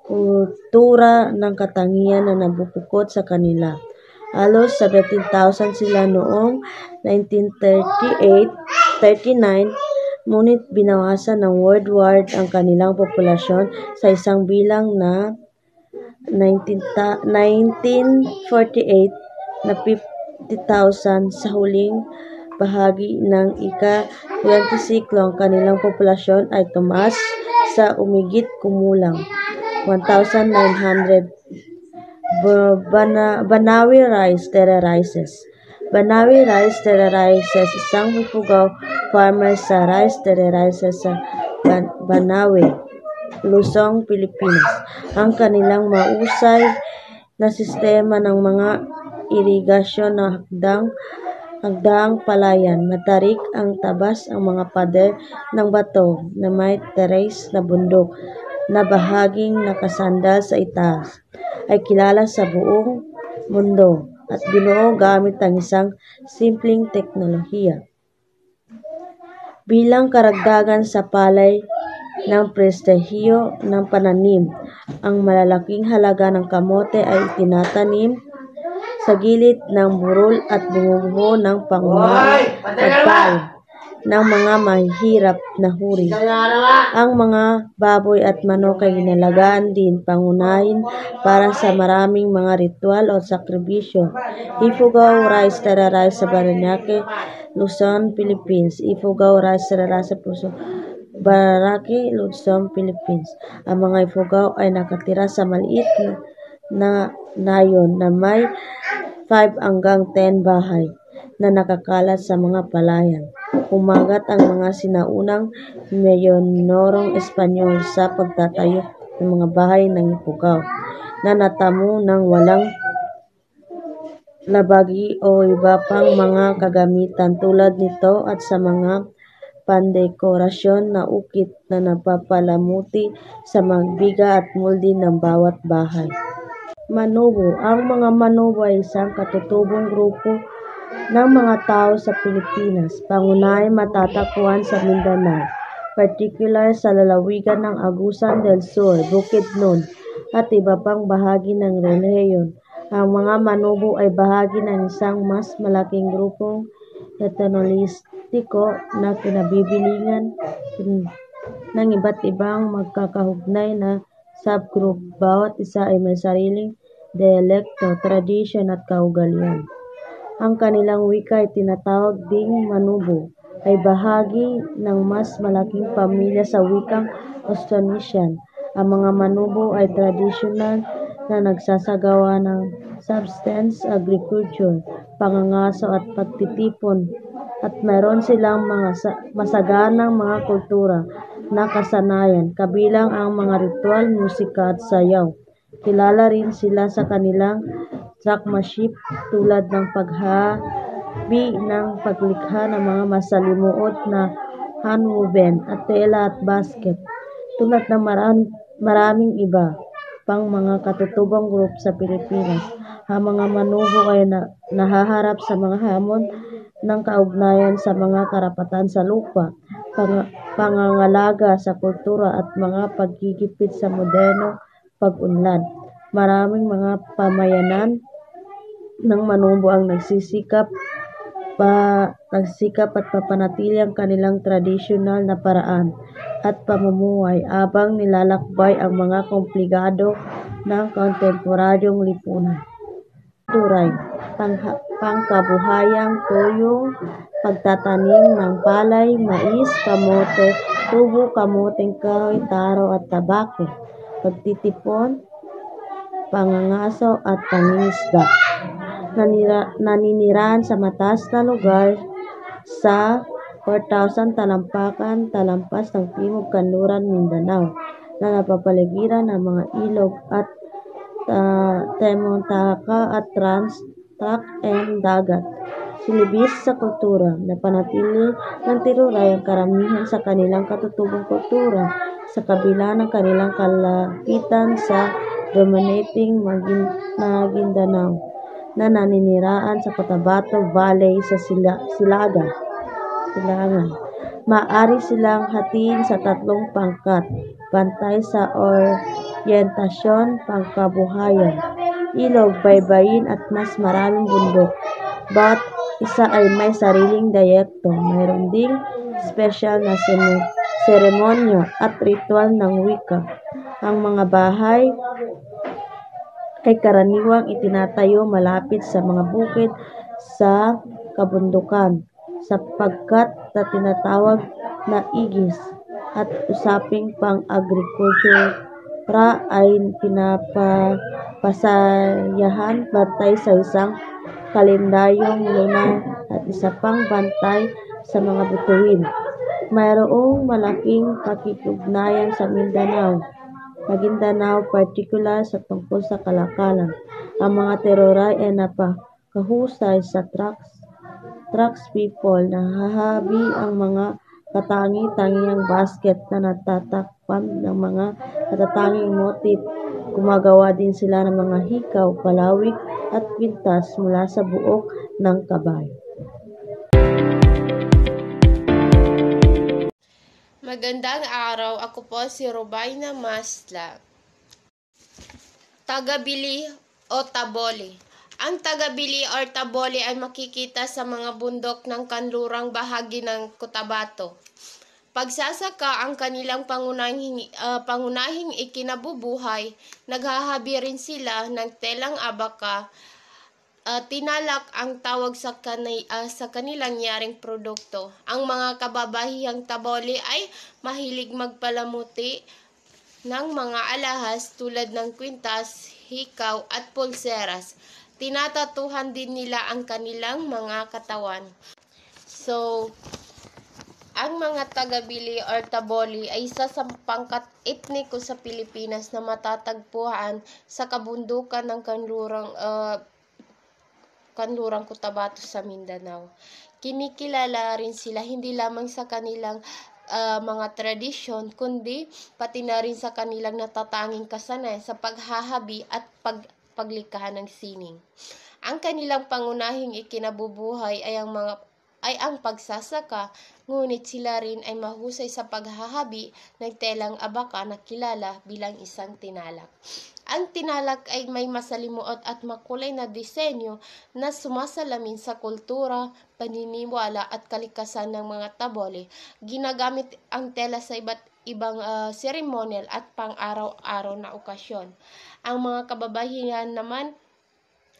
[SPEAKER 5] kultura ng katangian na nabubukod sa kanila. Halos 17,000 sila noong 1938-39, ngunit binawasan ng World War ang kanilang populasyon sa isang bilang na 1948 na 50,000 sa huling bahagi ng ika-20 siklo. Ang kanilang populasyon ay tumaas sa umigit kumulang 1,900. Banawi rice terrorizes. Banawi rice terrorizes isang Ifugao farmer sa rice terrorizes sa Banawi, Luzon, Pilipinas. Ang kanilang mausay na sistema ng mga irigasyon na hagdang palayan. Matarik ang tabas ang mga pader ng bato na may terrace na bundok na bahaging nakasandal sa itaas ay kilala sa buong mundo at binuo gamit ang isang simpleng teknolohiya. Bilang karagdagan sa palay ng prestihiyo ng pananim, ang malalaking halaga ng kamote ay itinatanim sa gilid ng burol at bumubuo ng pangunahing pagkain ng mga mahihirap na huri. Ang mga baboy at manok ay inalagaan din pangunahin para sa maraming mga ritual o sakribisyo. Ifugao rice terrorized sa Baranake, Luzon, Philippines. Ifugao rice terrorized sa Baranake, Luzon, Philippines. Ang mga Ifugao ay nakatira sa maliit na nayon na may 5 hanggang 10 bahay na nakakalat sa mga palayan. Umagat ang mga sinaunang miyonorong Espanyol sa pagtatayo ng mga bahay ng Ifugao na natamo ng walang labagi o iba pang mga kagamitan tulad nito at sa mga pandekorasyon na ukit na napapalamuti sa magbiga at muldi ng bawat bahay. Manobo. Ang mga Manobo ay isang katutubong grupo ng mga tao sa Pilipinas, pangunahing matatagpuan sa Mindanao, particular sa lalawigan ng Agusan del Sur, Bukidnon, at iba pang bahagi ng rehiyon. Ang mga Manobo ay bahagi ng isang mas malaking grupong etnolingwistiko na kinabibilangan ng iba't ibang magkakaugnay na subgroup. Bawat isa ay may sariling dialekto, tradisyon at kaugalian. Ang kanilang wika ay tinatawag ding Manobo, ay bahagi ng mas malaking pamilya sa wikang Austronesian. Ang mga Manobo ay tradisyonal na nagsasagawa ng subsistence agriculture, pangangaso at pagtitipon, at mayroon silang mga masaganang mga kultura na kasanayan, kabilang ang mga ritual, musika at sayaw. Kilala rin sila sa kanilang dragmanship tulad ng paghabi ng paglikha ng mga masalimuot na handwoven at tela at basket, tulad ng maraming iba pang mga katutubong group sa Pilipinas. Ang mga manubo ay nahaharap sa mga hamon ng kaugnayan sa mga karapatan sa lupa, pangangalaga sa kultura at mga paggigipit sa moderno pag-unlad. Maraming mga pamayanan ng manubo ang nagsisikap at papanatili ang kanilang tradisyonal na paraan at pamumuhay habang nilalakbay ang mga komplikado ng kontemporaryong lipunan. Turay, pangkabuhayang tuyong pagtatanim ng palay, mais, kamote, tubo, kamoteng kahoy, taro at tabako, pagtitipon, pangangaso at pangingisda. Naninirahan sa mataas na lugar sa 4,000 talampas ng Timog Kanluran, Mindanao, na napapaligiran ng mga ilog at Temontaka at Trans-Track and dagat. Silibis sa kultura, napanatili ng Tiruray ang karamihan sa kanilang katutubong kultura sa kabila ng kanilang kalapitan sa dominating Maguindanao na naniniraan sa Cotabato Valley sa Silangan. Maaari silang hatiin sa tatlong pangkat: bantay sa oryentasyon, pangkabuhayan, ilog, baybayin at mas maraming bundok. Bawat isa ay may sariling dayekto. Mayroon ding espesyal na seremonya at ritual ng wika. Ang mga bahay ay karaniwang itinatayo malapit sa mga bukid sa kabundukan sapagkat na tinatawag na igis, at usaping pang-agrikultura ay pinapasayahan bantay sa isang kalendaryong lunar at isa pang bantay sa mga bituin. Mayroong malaking pakikugnayan sa Maguindanao, partikular sa tungkol sa kalakalan. Ang mga Tiruray ay napakahusay sa tracks people. Nahahabi ang mga katangi-tangiang basket na natatakpan ng mga katatanging motif. Gumagawa din sila ng mga hikaw, palawig at kwintas mula sa buok ng kabayo.
[SPEAKER 6] Magandang araw, ako po si Rubayna Masla. Tagabili o taboli. Ang tagabili o taboli ay makikita sa mga bundok ng kanlurang bahagi ng Cotabato. Pagsasaka ang kanilang pangunahing ikinabubuhay, naghahabi rin sila ng telang abaka. Tinalak ang tawag sa kanilang yaring produkto. Ang mga kababahihang taboli ay mahilig magpalamuti ng mga alahas tulad ng kwintas, hikaw at pulseras. Tinatatuhan din nila ang kanilang mga katawan. So, ang mga tagabili or taboli ay isa sa pangkat etniko sa Pilipinas na matatagpuan sa kabundukan ng Kanlurang Cotabato sa Mindanao. Kinikilala rin sila hindi lamang sa kanilang mga tradisyon, kundi pati na rin sa kanilang natatanging kasanayan sa paghahabi at paglikha ng sining. Ang kanilang pangunahing ikinabubuhay ay ang pagsasaka, ngunit sila rin ay mahusay sa paghahabi ng telang abaka na kilala bilang isang tinalak. Ang tinalak ay may masalimuot at makulay na disenyo na sumasalamin sa kultura, paniniwala at kalikasan ng mga taboli. Ginagamit ang tela sa iba't ibang seremonyal at pang-araw-araw na okasyon. Ang mga kababaihan naman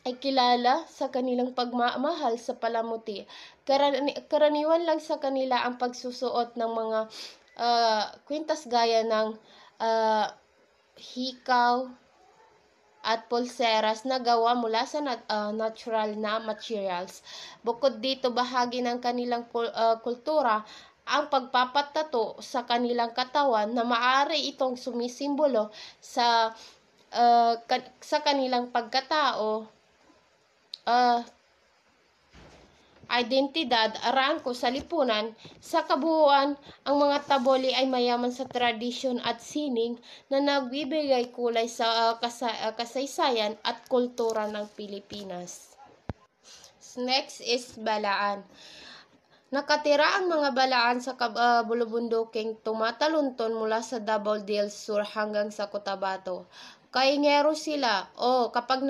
[SPEAKER 6] ay kilala sa kanilang pagmamahal sa palamuti. Karaniwan lang sa kanila ang pagsusuot ng mga kwintas gaya ng hikaw, at pulseras na gawa mula sa natural na materials. Bukod dito, bahagi ng kanilang kultura ang pagpapatato sa kanilang katawan na maaari itong sumisimbolo sa kanilang pagkatao, identidad, arangko sa lipunan. Sa kabuuan, ang mga taboli ay mayaman sa tradisyon at sining na nagbibigay kulay sa kasaysayan at kultura ng Pilipinas. Next is balaan. Nakatira ang mga balaan sa bulubunduking tumatalunton mula sa Davao del Sur hanggang sa Cotabato. Kaingero sila kapag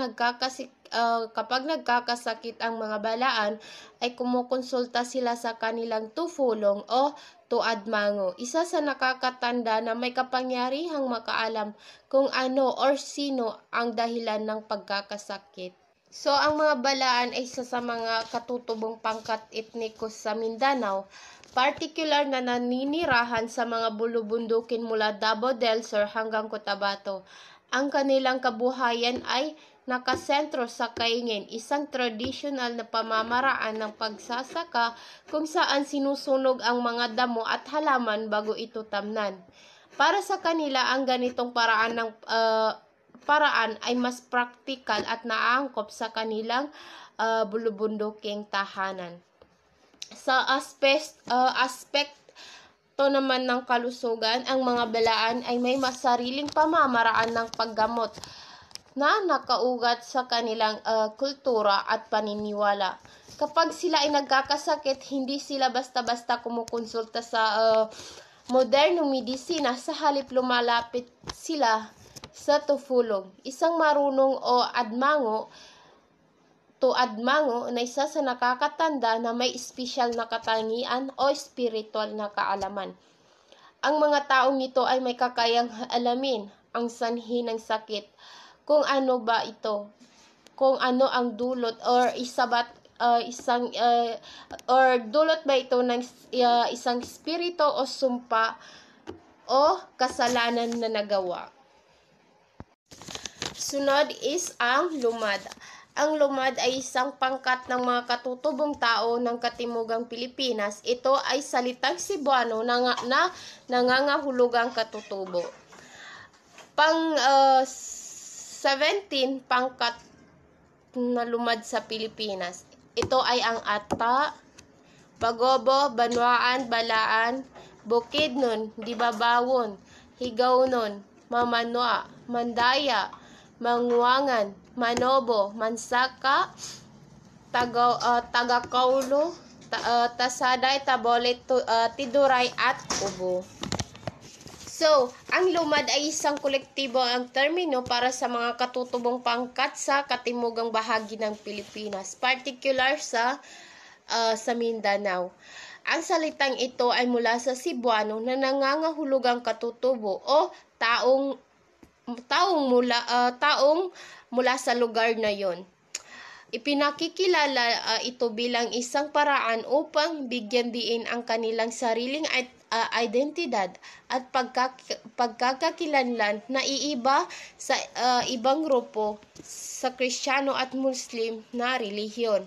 [SPEAKER 6] nagkakasakit ang mga balaan ay kumukonsulta sila sa kanilang tufulong o tuadmango. Isa sa nakakatanda na may kapangyarihang makaalam kung ano or sino ang dahilan ng pagkakasakit. So, ang mga balaan ay isa sa mga katutubong pangkat etniko sa Mindanao, particular na naninirahan sa mga bulubundukin mula Davao del Sur hanggang Cotabato. Ang kanilang kabuhayan ay nakasentro sa kaingin, isang tradisyonal na pamamaraan ng pagsasaka kung saan sinusunog ang mga damo at halaman bago ito tamnan. Para sa kanila, ang ganitong paraan ay mas praktikal at naangkop sa kanilang bulubunduking tahanan. Sa aspect naman ng kalusugan, ang mga balaan ay may masariling pamamaraan ng paggamot na nakaugat sa kanilang kultura at paniniwala. Kapag sila ay nagkakasakit, hindi sila basta-basta kumukonsulta sa modernong medisina, sa halip lumalapit sila sa tufulong, isang marunong tuadmango na isa sa nakakatanda na may espesyal na katangian o spiritual na kaalaman. Ang mga taong ito ay may kakayang alamin ang sanhi ng sakit, kung ano ba ito, kung ano ang dulot or dulot ba ito ng isang spirito o sumpa o kasalanan na nagawa. Sunod is ang lumad. Ang lumad ay isang pangkat ng mga katutubong tao ng Katimugang Pilipinas. Ito ay salitang Cebuano na nangangahulugang katutubo. 17 pangkat na lumad sa Pilipinas. Ito ay ang Ata, Bagobo, Banwaan, Balaan, Bukidnon, Dibabawon, Higawnon, Mamanwa, Mandaya, Mangwangan, Manobo, Mansaka, Tagakaulo, Tasaday, Tabole, Tiduray at Ubo. So, ang lumad ay isang kolektibo ang termino para sa mga katutubong pangkat sa katimugang bahagi ng Pilipinas, particular sa Mindanao. Ang salitang ito ay mula sa Cebuano na nangangahulugang katutubo o taong mula sa lugar na yon. Ipinakikilala ito bilang isang paraan upang bigyan diin ang kanilang sariling identidad at pagkakakilanlan na iiba sa ibang grupo sa Kristiyano at Muslim na relihiyon.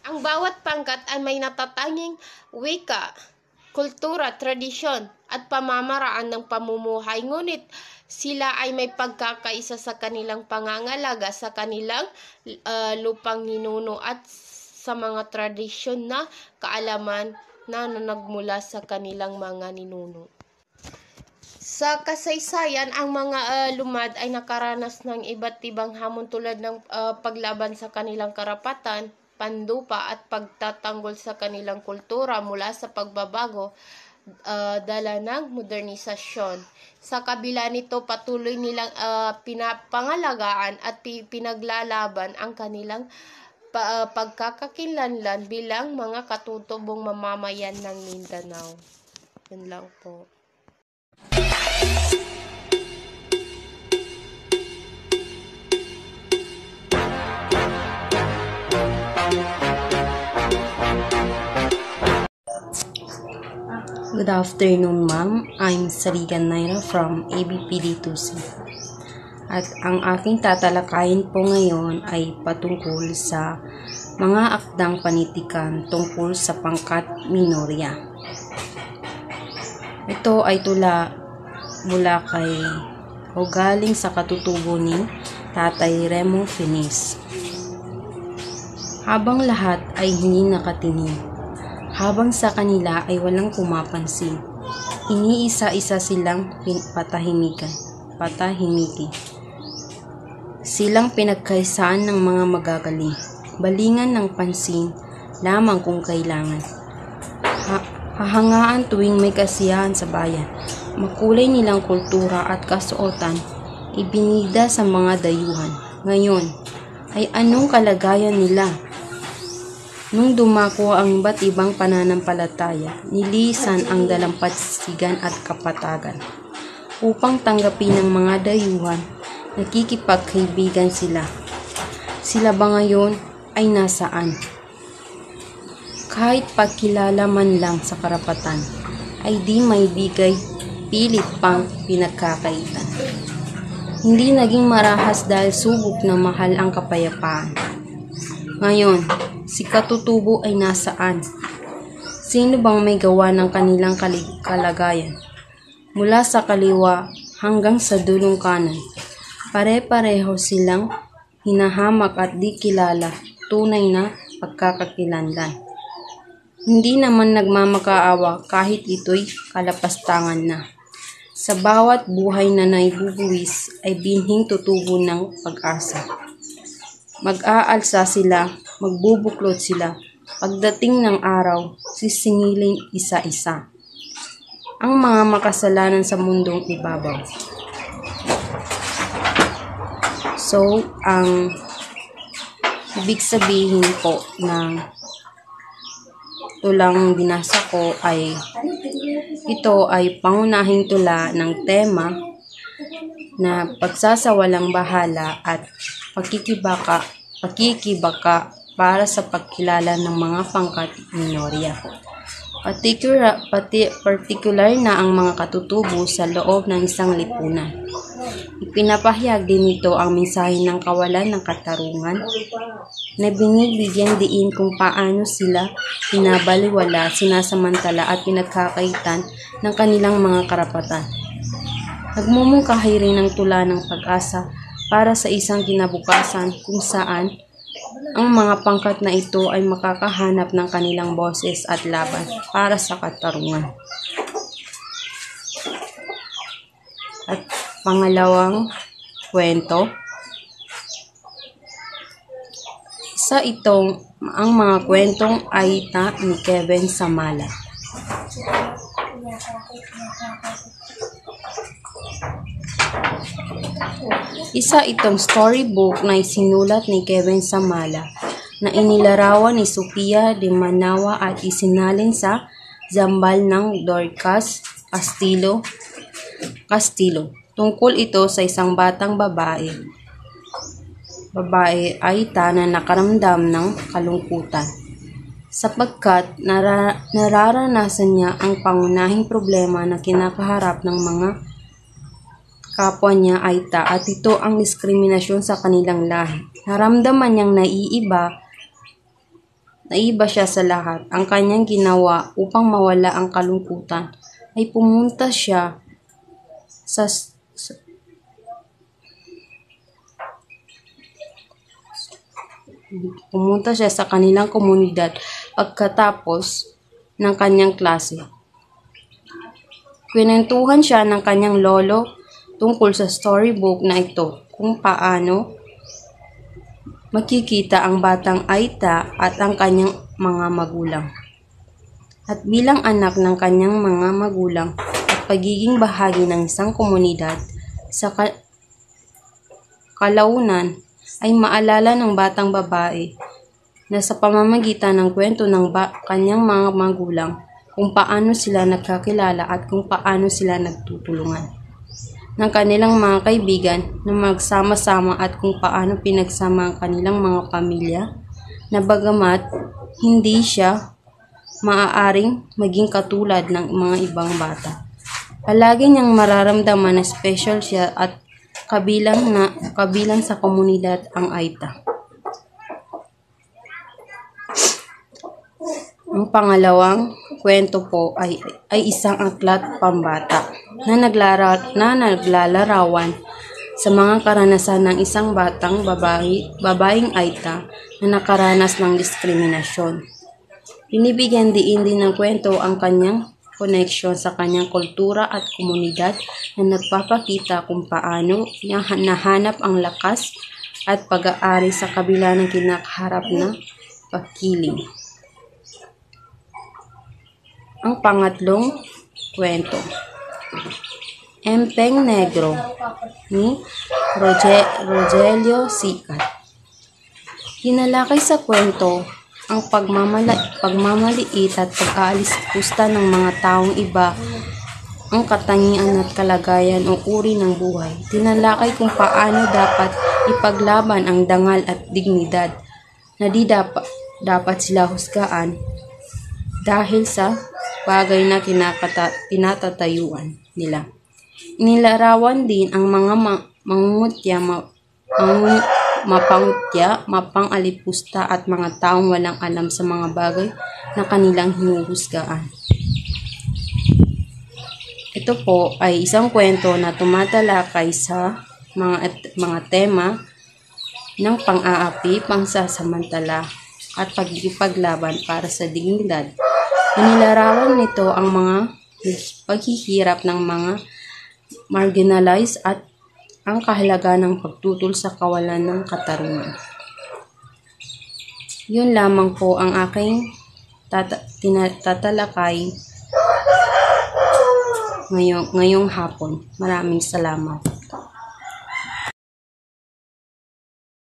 [SPEAKER 6] Ang bawat pangkat ay may natatanging wika, kultura, tradisyon at pamamaraan ng pamumuhay, ngunit sila ay may pagkakaisa sa kanilang pangangalaga sa kanilang lupang ninuno at sa mga tradisyon na kaalaman na nagmula sa kanilang mga ninuno. Sa kasaysayan, ang mga lumad ay nakaranas ng iba't ibang hamon tulad ng paglaban sa kanilang karapatan, pandupa at pagtatanggol sa kanilang kultura mula sa pagbabago dala ng modernisasyon. Sa kabila nito, patuloy nilang pinapangalagaan at pinaglalaban ang kanilang pagkakakilanlan bilang mga katutubong mamamayan ng Mindanao. Yun lang po.
[SPEAKER 7] Good afternoon, ma'am. I'm Sarigan Naira from ABPD2C.
[SPEAKER 8] At ang aking tatalakayin po ngayon ay patungkol sa mga akdang panitikan tungkol sa pangkat minorya. Ito ay tula mula kay o galing sa katutubo ni Tatay Remo Finis. Habang lahat ay hindi nakatingin, habang sa kanila ay walang pumapansin, iniisa-isa silang patahimiki. Silang pinagkaisaan ng mga magagaling, balingan ng pansin lamang kung kailangan. Hahangaan tuwing may kasiyahan sa bayan, makulay nilang kultura at kasuotan, ibinida sa mga dayuhan. Ngayon, ay anong kalagayan nila? Nung dumako ang iba't ibang pananampalataya, nilisan ang dalampasigan at kapatagan. Upang tanggapin ng mga dayuhan, nakikipagkaibigan sila. Sila ba ngayon ay nasaan? Kahit pagkilala man lang sa karapatan, ay di may bigay, pilit pang pinagkakaitan. Hindi naging marahas dahil subok na mahal ang kapayapaan. Ngayon, si katutubo ay nasaan? Sino bang may gawa ng kanilang kalagayan? Mula sa kaliwa hanggang sa dulong kanan, pare-pareho silang hinahamak at di kilala, tunay na pagkakakilanlan. Hindi naman nagmamakaawa kahit ito'y kalapastangan na. Sa bawat buhay na naibubuwis ay binhing tutubo ng pag-asa. Mag-aalsa sila, magbubuklod sila. Pagdating ng araw, sisingilin isa-isa ang mga makasalanan sa mundong ibabaw. So, ang ibig sabihin po ng tulang binasa ko ay ito ay pangunahing tula ng tema na pagsasawalang bahala at pakikibaka para sa pagkilala ng mga pangkat minorya. Particular na ang mga katutubo sa loob ng isang lipunan. Ipinapahayag din nito ang mensahe ng kawalan ng katarungan na binibigyan diin kung paano sila pinabaliwala, sinasamantala at pinagkakaitan ng kanilang mga karapatan. Nagmumungkahi rin ng tula ng pag-asa para sa isang kinabukasan kung saan ang mga pangkat na ito ay makakahanap ng kanilang boses at laban para sa katarungan. At pangalawang kwento, ang mga kwentong Aita ni Kevin Samala. Isa itong storybook na isinulat ni Kevin Samala na inilarawan ni Sofia de Manawa at isinalin sa Zambal ng Dorcas Castillo. Tungkol ito sa isang batang babae Aita na nakaramdam ng kalungkutan sapagkat nararanasan niya ang pangunahing problema na kinakaharap ng mga kapwa niya Aita at ito ang diskriminasyon sa kanilang lahi. Naramdaman niyang naiiba siya sa lahat. Ang kanyang ginawa upang mawala ang kalungkutan ay pumunta siya sa kanilang komunidad pagkatapos ng kanyang klase. Kwentuhan siya ng kanyang lolo tungkol sa storybook na ito kung paano makikita ang batang Aita at ang kanyang mga magulang. At bilang anak ng kanyang mga magulang at pagiging bahagi ng isang komunidad sa kalaunan ay maalala ng batang babae na sa pamamagitan ng kwento ng kanyang mga magulang kung paano sila nagkakilala at kung paano sila nagtutulungan ng kanilang mga kaibigan na magsama-sama at kung paano pinagsama ang kanilang mga pamilya na bagamat hindi siya maaaring maging katulad ng mga ibang bata. Palagi niyang mararamdaman na special siya at kabilang sa komunidad ang Aita. Ang pangalawang kwento po ay isang aklat pambata na naglalarawan sa mga karanasan ng isang babaeng Aita na nakaranas ng diskriminasyon. Binibigyan din ng kwento ang kanyang koneksyon sa kanyang kultura at komunidad na nagpapakita kung paano niya nahanap ang lakas at pag-aari sa kabila ng kinakaharap na pagkiling. Ang pangatlong kwento, Empeng Negro ni Rogelio Sicat. Hinalakay sa kwento ang pagmamaliit at pag-aalis kusta ng mga taong iba ang katangian at kalagayan o uri ng buhay. Tinalakay kung paano dapat ipaglaban ang dangal at dignidad na di dapat sila husgaan dahil sa bagay na kinatatayuan nila. Inilarawan din ang mga mangungutya, mapang-alipusta at mga taong walang alam sa mga bagay na kanilang hinuhusgaan. Ito po ay isang kwento na tumatalakay sa mga tema ng pang-aapi, pangsasamantala at pagkikipaglaban para sa dignidad. Inilarawan nito ang mga paghihirap ng mga marginalized at ang kahalagahan ng pagtutol sa kawalan ng katarungan. Yun lamang po ang aking tatalakay ngayong hapon. Maraming salamat.